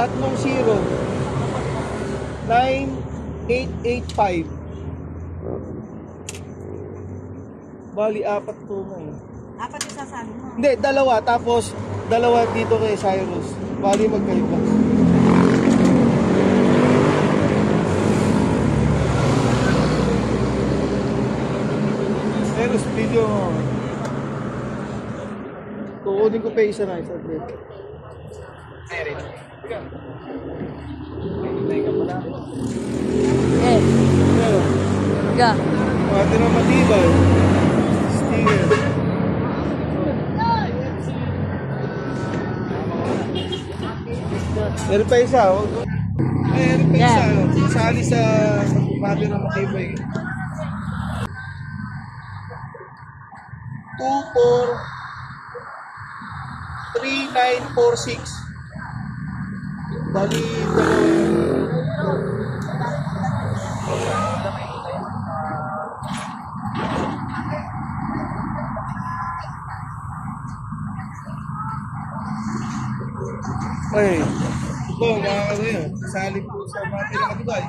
tatlong 0, 9885. Bali, 4 to ngayon. 4 yung sasali mo? Hindi, 2. Tapos, 2 dito kay Cyrus. Bali, magkaiba. Cyrus, video mo. Kukunin ko pa isa na isa. Meron. Ga. Pati na matibay. Stinger. Meron pa isa. Meron pa isa. Sali sa pati na matibay. 243946. Bali, ay, ito mga kasayo, sasali po sa mga pinakatibay.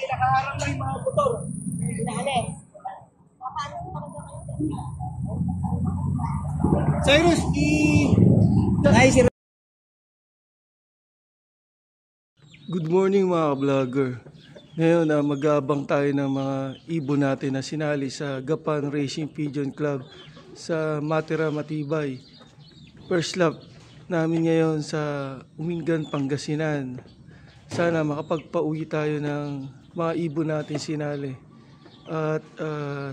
Nakaharap na yung mga motor. Cyrus, Good morning mga vlogger. Ngayon mag-aabang tayo ng mga ibon natin na sinali sa Gapan Racing Pigeon Club sa Matira Matibay. First lap namin ngayon sa Umingan, Pangasinan. Sana makapagpauwi tayo ng mga ibon natin sinali. At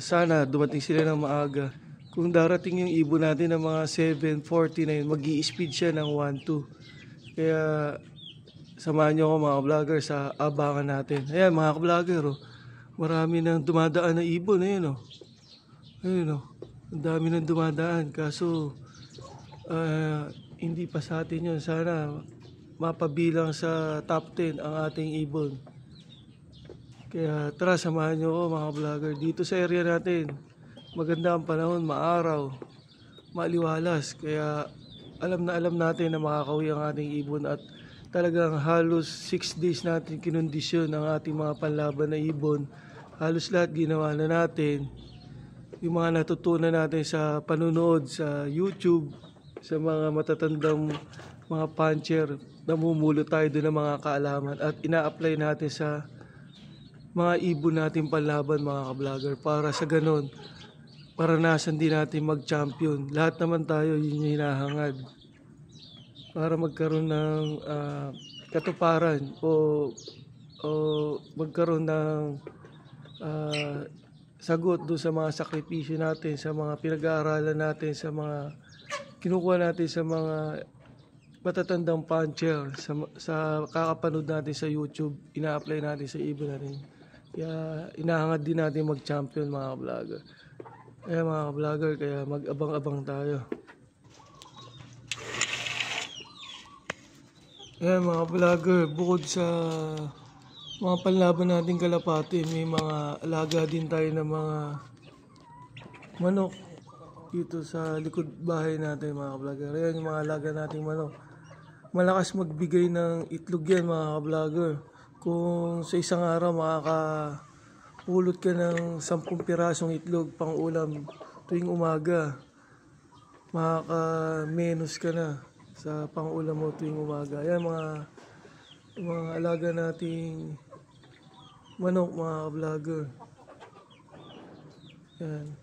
sana dumating sila ng maaga. Kung darating yung ibon natin ng mga 7:49, mag-i-speed siya ng 1-2. Kaya samahan nyo ako mga vlogger sa abangan natin. Ayan mga vlogger, oh, marami nang dumadaan na ibon. Ayun, oh. Ayun, oh. Ang dami nang dumadaan. Kaso hindi pa sa atin yun. Sana mapabilang sa top 10 ang ating ibon. Kaya tara, samahan nyo ako mga vlogger. Dito sa area natin, maganda ang panahon, maaraw, maliwalas. Kaya alam natin na makakauwi ang ating ibon. At talagang halos 6 days natin kinondisyon ang ating mga panlaban na ibon. Halos lahat ginawa na natin. Yung mga natutunan natin sa panunood sa YouTube, sa mga matatandang mga puncher, namumulo tayo doon ng mga kaalaman at ina-apply natin sa mga ibon natin panlaban mga ka-vlogger. Para sa ganun, maranasan din natin mag-champion. Lahat naman tayo yun yung hinahangad. Para magkaroon ng katuparan o magkaroon ng sagot doon sa mga sakripisyo natin, sa mga pinag-aaralan natin, sa mga kinukuha natin sa mga matatandang puncher, sa kakapanood natin sa YouTube, ina-apply natin sa ibon natin. Kaya inahangad din natin mag-champion mga vlogger. Kaya mga vlogger, kaya mag-abang-abang tayo. Ayan mga vlogger, bukod sa mga panlaban nating kalapati, may mga alaga din tayo ng mga manok dito sa likod bahay natin mga vlogger. Ayan yung mga alaga nating manok. Malakas magbigay ng itlog yan mga vlogger. Kung sa isang araw makakapulot ka ng 10 pirasong itlog pang ulam tuwing umaga, makaka-menos ka na sa pangulam mo tuwing umaga. Ayan mga alaga nating manok mga vlogger. Ayan.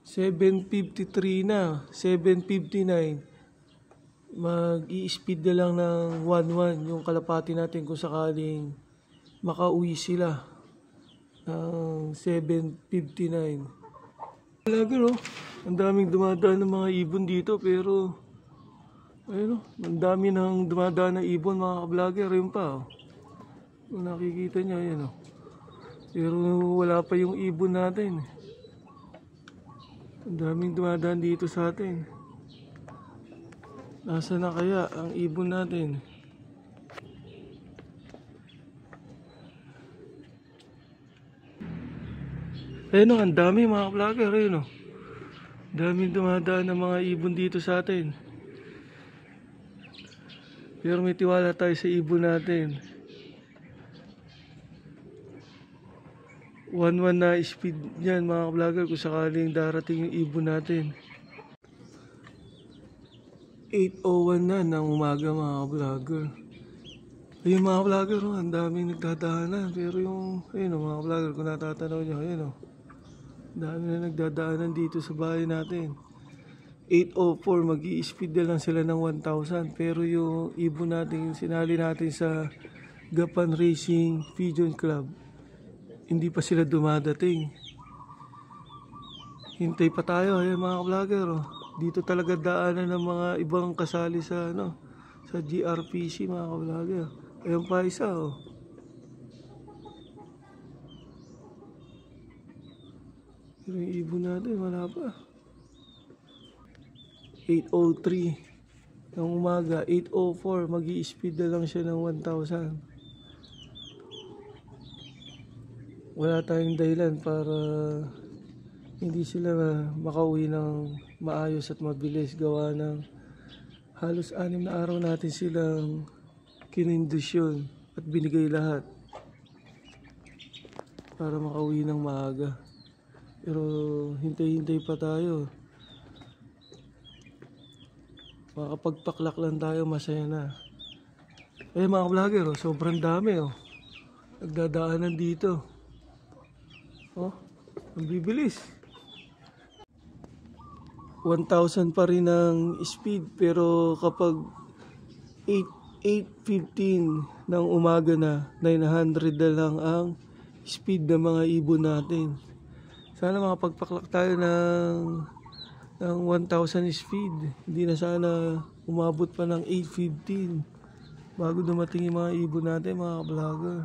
7:53 na, 7:59. Mag-i-speed na lang ng 1-1 yung kalapati natin kung sakaling makauwi sila ng 7:59. Vlogger, oh. Ang daming dumadaan ng mga ibon dito pero ayun, ang dami nang dumadaan na ibon mga vlogger. Ayun pa, oh. Kung nakikita nyo, ayun, oh. Pero wala pa yung ibon natin. Ang daming dumadaan dito sa atin. Nasaan na kaya ang ibon natin? Ayun o, ang dami mga vlogger. Ayun o. Daming dumadaan ng mga ibon dito sa atin. Pero may tiwala tayo sa ibon natin. 1-1 na speed yan mga vlogger kung sakaling darating yung ibon natin. 8:01 na ng umaga mga vlogger. Ayun mga vlogger, oh, ang daming nagdadaanan. Pero yung, ayun mga vlogger, kung natatanaw nyo, ayun o. Dami na nagdadaanan dito sa bahay natin. 8:04, mag-i-speed na lang sila ng 1,000. Pero yung ibon natin, sinali natin sa Gapan Racing Pigeon Club, hindi pa sila dumadating. Hintay pa tayo, ayun mga vlogger. Oh. Dito talaga daanan ng mga ibang kasali sa sa GRPC mga vlogger. Ayun pa isa oh. Pero yung ibon natin wala pa. 8:03 ng umaga, 8:04, mag-i-speed na lang siya ng 1,000. Wala tayong dahilan para hindi sila makauwi ng maayos at mabilis, gawa ng halos 6 na araw natin silang kinindisyon at binigay lahat para makauwi ng maaga. Pero hintay-hintay pa tayo. Makapagpaklak lang tayo, masaya na. Eh mga vlogger, oh, sobrang dami oh. Nagdadaanan dito. Oh, ang bibilis. 1,000 pa rin ang speed, pero kapag 8:15 ng umaga na, 900 na lang ang speed ng mga ibon natin. Sana makapagpaklak tayo ng 1,000 speed. Hindi na sana umabot pa ng 8:15 bago dumating yung mga ibon natin mga vlogger.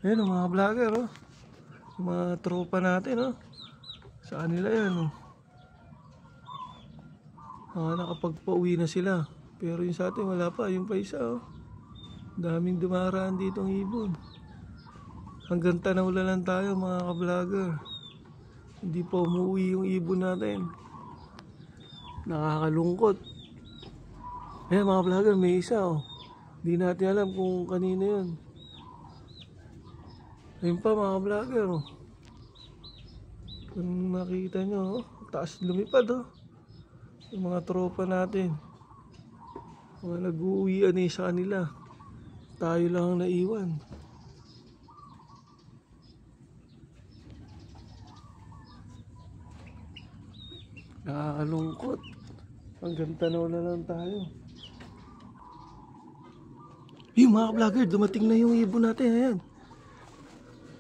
Ayun mga vlogger oh. Yung mga tropa natin oh. Saan nila yan oh. Nakapagpauwi na sila. Pero yung sa atin wala pa. Yung pa isa oh. Daming dumaraan dito ang ibon. Hanggang Tanaw lang tayo mga ka-vlogger. Hindi pa umuwi yung ibon natin. Nakakalungkot. Eh mga vlogger, may isa oh. Hindi natin alam kung kanino yun. Ayun pa mga vlogger oh. Kung nakita nyo oh, taas lumipad oh. Yung mga tropa natin. Mga nag-uuwian eh sa kanila. Tayo lang ang naiwan. Nakakalungkot. Hanggang Tanaw na lang tayo. Yung mga vlogger, dumating na yung ibon natin. Ayan.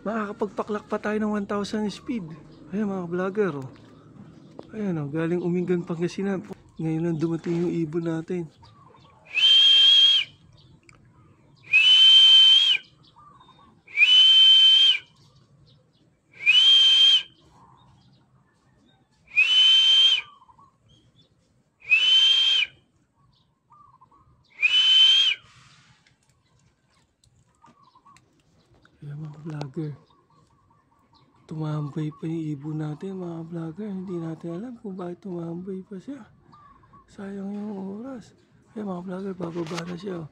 Makakapagpaklak pa tayo ng 1,000 speed. Ayan mga vlogger. Oh. Ayan oh, galing Umingan, Pangasinan. Ngayon lang dumating yung ibon natin. Ayan mga vlogger. Tumambay pa yung ibon natin mga vlogger. Hindi natin alam kung bakit tumambay pa siya. Sayang yung oras. Ayan mga vlogger, bababa na siya.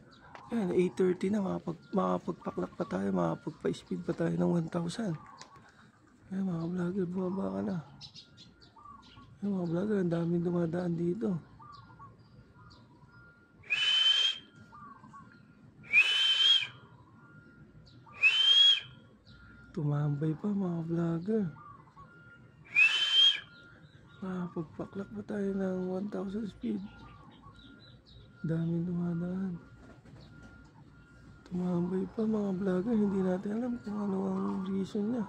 Ayan, 8:30 na. Makapagpaklak pa tayo. Makapagpa-speed pa tayo ng 1,000. Ayan mga vlogger, bumaba ka na. Ayan mga vlogger, ang daming dumadaan dito. Tumambay pa mga vlogger. Makapagpaklak pa tayo ng 1,000 speed. Daming dumadaan. Tumambay pa mga vlogger. Hindi natin alam kung ano ang reason niya.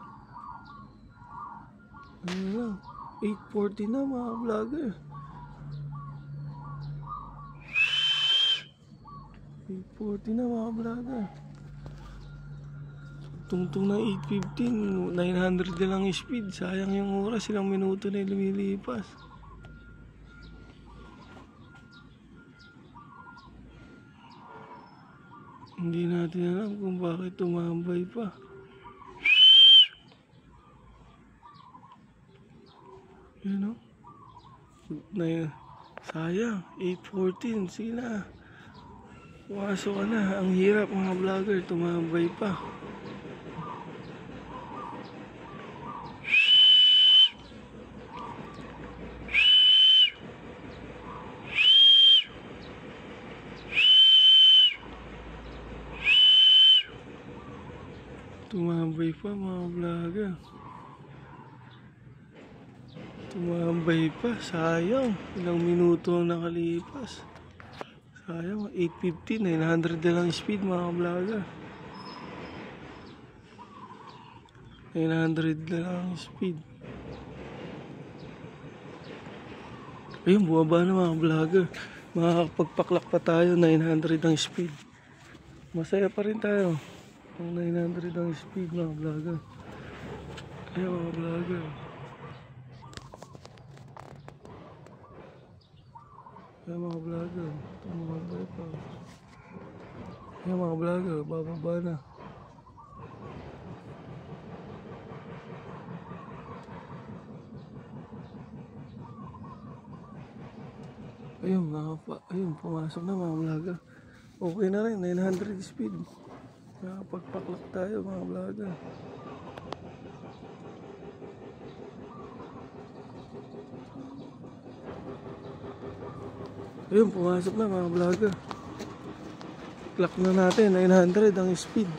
Ano lang, 8:40 na mga vlogger. 8:40 na mga vlogger. Tungtong na 8:15, 900 na lang yung speed. Sayang yung oras, ilang minuto na lumilipas. Hindi natin alam kung bakit tumambay pa. Na, sayang, 8:14. Sige na. Pumasok ka na. Ang hirap mga vlogger, tumambay pa. Tumambay pa mga vlogger. Tumambay pa, sayang. Ilang minuto ang nakalipas. Sayang, 8:50, 900 na lang speed mga vlogger. 900 na lang speed. Ayun, bumaba na mga vlogger. Makakapagpaklak pa tayo, 900 ang speed. Masaya pa rin tayo. Ang 900 ang speed mga vlogger. Ayun mga vlogger. Ayun mga vlogger. Tumabay pa. Ayun mga vlogger, bababa na. Ayun, pumasok na mga vlogger. Okay na rin, 900 speed. Nakapagpaklak tayo mga vlogger. Ayun, pumasok na mga vlogger. Clock na natin, 900 ang speed.